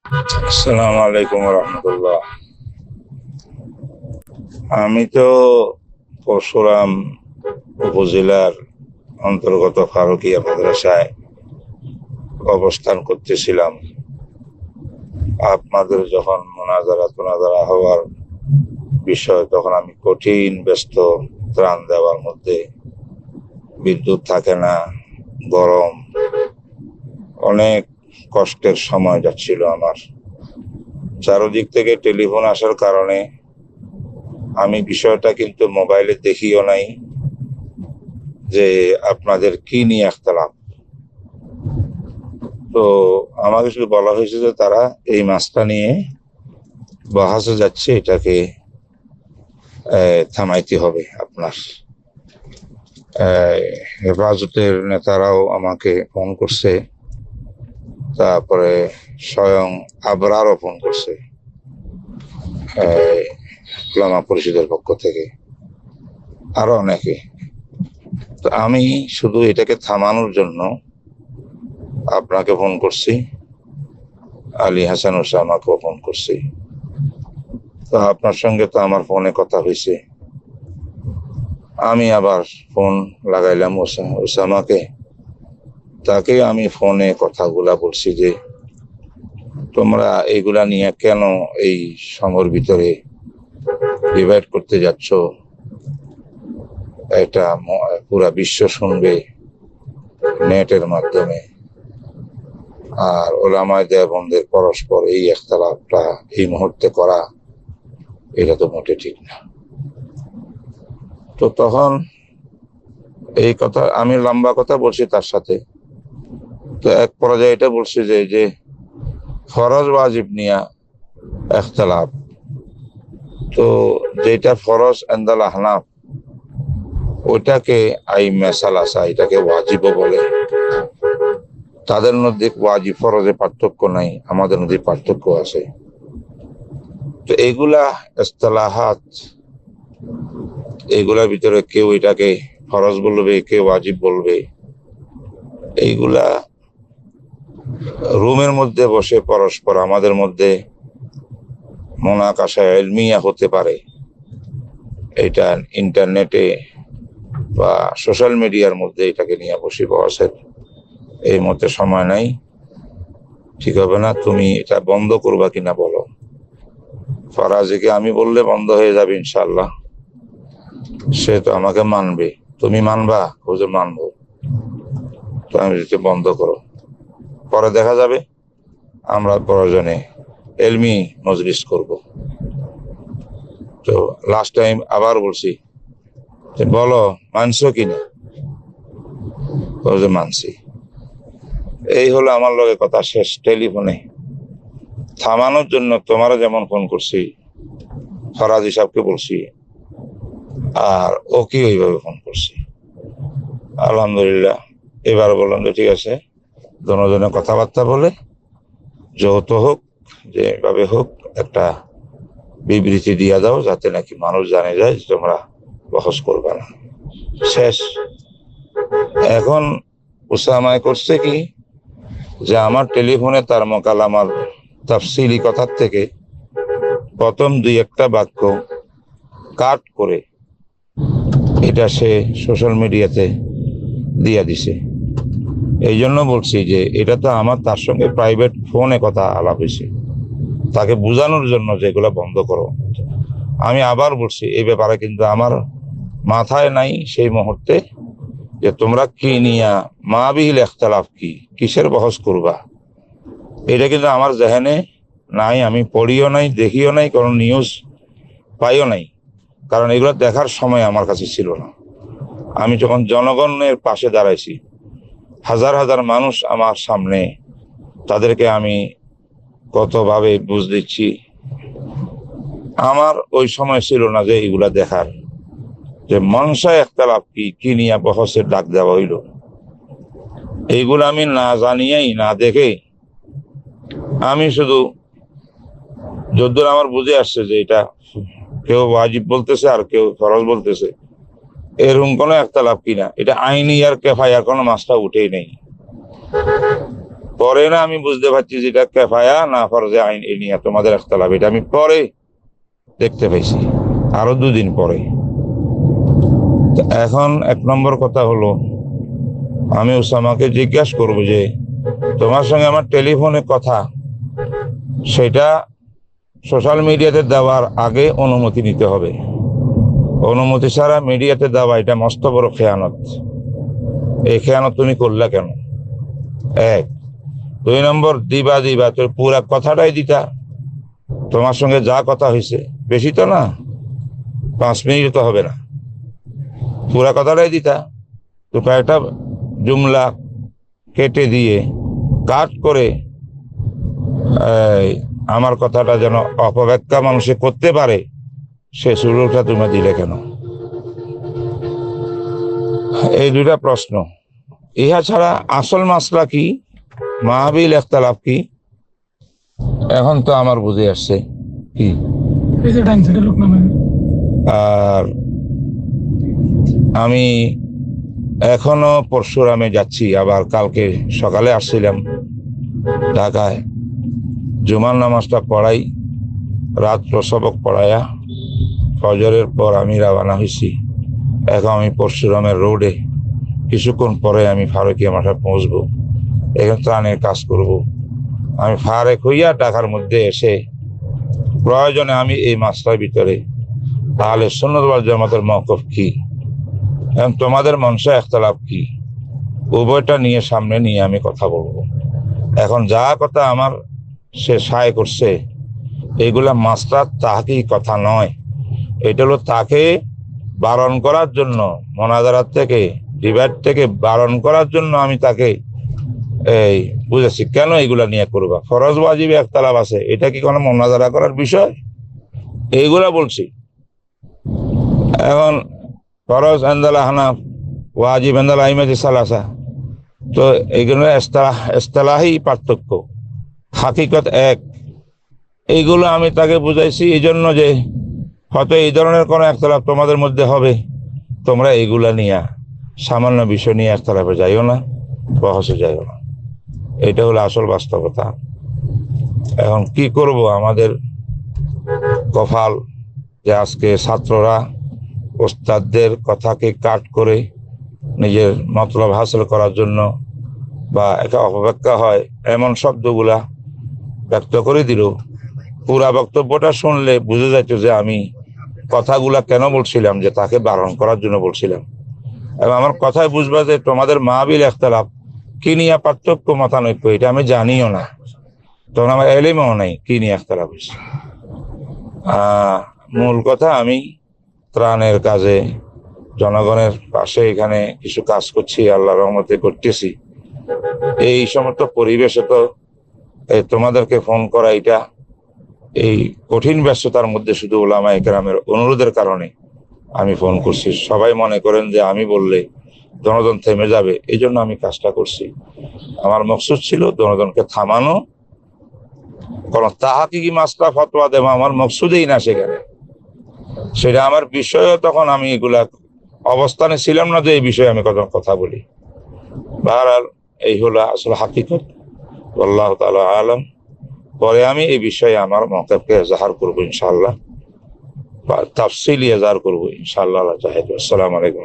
আসসালামু আলাইকুম রহমতুল্লাহ। আমি তো পরশুরাম উপজেলার অন্তর্গত ফারুকিয়া মাদ্রাসায় অবস্থান করতেছিলাম। আপনাদের যখন মোনাজারা হওয়ার বিষয়, তখন আমি কঠিন ব্যস্ত, ত্রাণ দেওয়ার মধ্যে। বিদ্যুৎ থাকে না, গরম, অনেক কষ্টের সময় যাচ্ছিল আমার। চারদিক থেকে টেলিফোন আসার কারণে আমি বিষয়টা কিন্তু মোবাইলে দেখিও নাই যে আপনাদের কি নিয়ে ইখতিলাফ। তো আমাকে শুধু বলা হয়েছে যে তারা এই মাসটা নিয়ে বাহাসে যাচ্ছে, এটাকে থামাইতে হবে আপনার। হেফাজতের নেতারাও আমাকে ফোন করছে, তারপরে স্বয়ং আবরারও ফোন করছে উলামা পরিষদের পক্ষ থেকে, আরো অনেকে। তো আমি শুধু এটাকে থামানোর জন্য আপনাকে ফোন করছি, আলী হাসান ওসামাকেও ফোন করছি। তো আপনার সঙ্গে তো আমার ফোনে কথা হয়েছে, আমি আবার ফোন লাগাইলাম ওসামাকে। তাকে আমি ফোনে কথাগুলা বলছি যে তোমরা এইগুলা নিয়ে কেন এই সময়ের ভিতরে ডিভাইড করতে যাচ্ছ, এটা পুরা বিশ্ব শুনবে নেটের মাধ্যমে। আর ওলামায়ে দেওবন্দের পরস্পর এই ইখতিলাফটা এই মুহূর্তে করা, এটা তো মোটে ঠিক না। তো তখন এই কথা আমি লম্বা কথা বলছি তার সাথে। তো এক পর্যায়ে এটা বলছি যে ফরজ ওয়াজিব নিয়া ইখতিলাফ, তো যেটা ফরজ ইনদাল আহনাফ ওইটাকে আইম্মা সালাসা এটাকে ওয়াজিবও বলে। তাদের মধ্যে ওয়াজিব ফরজে পার্থক্য নাই, আমাদের মধ্যে পার্থক্য আছে। তো এইগুলা ইসতিলাহাত, এইগুলার ভিতরে কেউ এটাকে ফরজ বলবে, কেউ ওয়াজিব বলবে। এইগুলা রুমের মধ্যে বসে পরস্পর আমাদের মধ্যে মুনাকাশা ইলমিয়া হতে পারে। এটা ইন্টারনেটে বা সোশ্যাল মিডিয়ার মধ্যে এটাকে নিয়ে বসে বসে এই মতে সময় নাই, ঠিক হবে না। তুমি এটা বন্ধ করবা কিনা বলো। ফরাজিকে আমি বললে বন্ধ হয়ে যাবে ইনশাল্লাহ, সে তো আমাকে মানবে। তুমি মানবা? হুজুর মানবো। তো আমি যদি বন্ধ করো, পরে দেখা যাবে আমরা প্রয়োজনে এলমি মজলিস করব। তো লাস্ট টাইম আবার বলছি যে বলো মানছো কিনা, হুজুর মানছি। এই হলো আমার লগে কথা শেষ টেলিফোনে। থামানোর জন্য তোমারা যেমন ফোন করছি, ফরাজি সাহেবকে বলছি, আর ওকে ওইভাবে ফোন করছি। আলহামদুলিল্লাহ এবার বললাম যে ঠিক আছে, দুজনে কথাবার্তা বলে যৌথ হোক, যেভাবে হোক একটা বিবৃতি দিয়া দাও, যাতে নাকি মানুষ জানে যায় যে তোমরা বহস করবে না। শেষ। এখন উসামায় করছে কি, যে আমার টেলিফোনে তার মোকালামার তাফসিলি কথার থেকে প্রথম দুই একটা বাক্য কাট করে এটা সে সোশ্যাল মিডিয়াতে দিয়া দিছে। এই জন্য বলছি যে এটা তো আমার তার সঙ্গে প্রাইভেট ফোনে কথা আলাপ হয়েছে, তাকে বোঝানোর জন্য যেগুলো বন্ধ করো। আমি আবার বলছি এই ব্যাপারে কিন্তু আমার মাথায় নাই সেই মুহূর্তে যে তোমরা কি নিয়া মাবিহিল ইখতিলাফ কি, কিসের বহস করবা, এটা কিন্তু আমার জেহেনে নাই। আমি পড়িও নাই, দেখিও নাই, কোনো নিউজ পাইও নাই, কারণ এগুলো দেখার সময় আমার কাছে ছিল না। আমি যখন জনগণের পাশে দাঁড়াইছি, হাজার হাজার মানুষ আমার সামনে, তাদেরকে আমি কতভাবে বুঝ দিচ্ছি, আমার ওই সময় ছিল না যে এগুলা দেখার, যে মনসা ইখতিলাফ কি, কি নিয়ে বহসের ডাক দেওয়া হইল। এইগুলো আমি না জানিয়েই না দেখে আমি শুধু যদ্দূর আমার বুঝে আসছে যে এটা কেউ ওয়াজিব বলতেছে আর কেউ ফরজ বলতেছে, এরকম কোনো ইখতিলাফ কিনা, এটা আইনি আর কেফায়ার কোনো মাসটা উঠেই নেই। পরে না আমি বুঝতে পারছি যেটা কেফায়া না ফরজে আইন এই নিয়ে তোমাদের ইখতিলাফ, এটা আমি পরে দেখতে পাইছি, আরো 2 দিন পরে। তো এখন 1 নম্বর কথা হলো, আমি উসামাকে জিজ্ঞাসা করবো যে তোমার সঙ্গে আমার টেলিফোনে কথা, সেটা সোশ্যাল মিডিয়াতে দেওয়ার আগে অনুমতি নিতে হবে। অনুমতি ছাড়া মিডিয়াতে দেওয়া এটা মস্ত বড় খেয়ানত। এই খেয়ানত তুমি করলা কেন? 1। 2 নম্বর, দিবা তুমি পুরা কথাটাই দিতা। তোমার সঙ্গে যা কথা হয়েছে, বেশি তো না, 5 মিনিট তো হবে না, পুরা কথাটাই দিতা। তো কয়েকটা জুমলা কেটে দিয়ে কাট করে আমার কথাটা যেন অপব্যাখ্যা মানুষে করতে পারে, সে সুযোগটা তুমি দিলে কেন? এই 2টা প্রশ্ন। ইহা ছাড়া আসল মাসলা কি, মাহবিল ইখতিলাফ কি, এখন তো আমার বুঝে আসছে কি। আর আমি এখনো পরশুরামে যাচ্ছি, আবার কালকে সকালে আসছিলাম ঢাকায়, জুমার নামাজটা পড়াই, রাত্র সবক পড়ায়া ফজরের পর আমি রওনা হয়েছি। এখন আমি পরশুরামের রোডে, কিছুক্ষণ পরে আমি ফারুকিয়া মাঠে পৌঁছবো, এখানে ত্রাণের কাজ করব। আমি ফারেক হইয়া ঢাকার মধ্যে এসে প্রয়োজনে আমি এই মাসটার ভিতরে আহলে সুন্নাত ওয়াল জামাতের মওকিফ কি এবং তোমাদের মনসা ইখতিলাফ কি, উভয়টা নিয়ে সামনে নিয়ে আমি কথা বলবো। এখন যা কথা আমার সে সায় করছে, এগুলা মাসটার তাহাকি কথা নয়, এটা হলো তাকে বারণ করার জন্য, মোনাজারাত থেকে, ডিবেট থেকে বারণ করার জন্য আমি তাকে এই বুঝেছি কেন এগুলা নিয়ে করবা। ফরজ ওয়াজিব ইখতিলাফ আছে, এটা কি কোনো মোনাজারা করার বিষয়? এইগুলা বলছি। এখন ফরজ ইনদাল আহনাফ, ওয়াজিব ইনদাল আইম্মাতি সালাসা, তো এইগুলো ইসতিলাহি পার্থক্য, হাকিকত এক। এইগুলো আমি তাকে বুঝাইছি এই জন্য যে হয়তো এই ধরনের কোনো ইখতিলাফ তোমাদের মধ্যে হবে, তোমরা এইগুলা নিয়ে সামান্য বিষয় নিয়ে ইখতিলাফে যাইও না, বহসে যাইও না। এটা হলো আসল বাস্তবতা। এখন কি করব, আমাদের কপাল যে আজকে ছাত্ররা ওস্তাদদের কথাকে কাট করে নিজের মতলব হাসিল করার জন্য বা একটা অপব্যাখ্যা হয় এমন শব্দগুলা ব্যক্ত করে দিল। পুরা বক্তব্যটা শুনলে বুঝে যাইত যে আমি কথাগুলা কেন বলছিলাম, যে তাকে বারণ করার জন্য বলছিলাম। এবং আমার কথায় বুঝবা যে তোমাদের মাহবিল ইখতিলাফ কি নিয়ে পার্থক্য, মতানৈক্য, এটা আমি জানিও না, তখন আমার এলিমও নাই কি নিয়ে ইখতিলাফ হয়েছে। মূল কথা, আমি ত্রাণের কাজে জনগণের পাশে এখানে কিছু কাজ করছি, আল্লাহর রহমতে করতেছি। এই সমস্ত পরিবেশে তো তোমাদেরকে ফোন করা, এটা এই কঠিন ব্যস্ততার মধ্যে শুধু উলামায়ে কেরামের অনুরোধের কারণে আমি ফোন করছি। সবাই মনে করেন যে আমি বললে জনগণ থেমে যাবে, এই জন্য আমি কাজটা করছি। আমার মকসুদ ছিল জনগণকে থামানো, কোন তাহাকিকি মাসলা ফতোয়া দেওয়া আমার মকসুদেই না সেখানে, সেটা আমার বিষয়ও তখন আমি এগুলা অবস্থানে ছিলাম না যে এই বিষয়ে আমি কথা বলি। বহরহাল এই হলো আসলে হাকিকত, আল্লাহ তাআলা আলাম। পরে আমি এই বিষয়ে আমার মওকিফকে ইজহার করবো ইনশাআল্লাহ, বা তাফসিলি ইজহার করবো ইনশাআল্লাহ। আসসালামু আলাইকুম।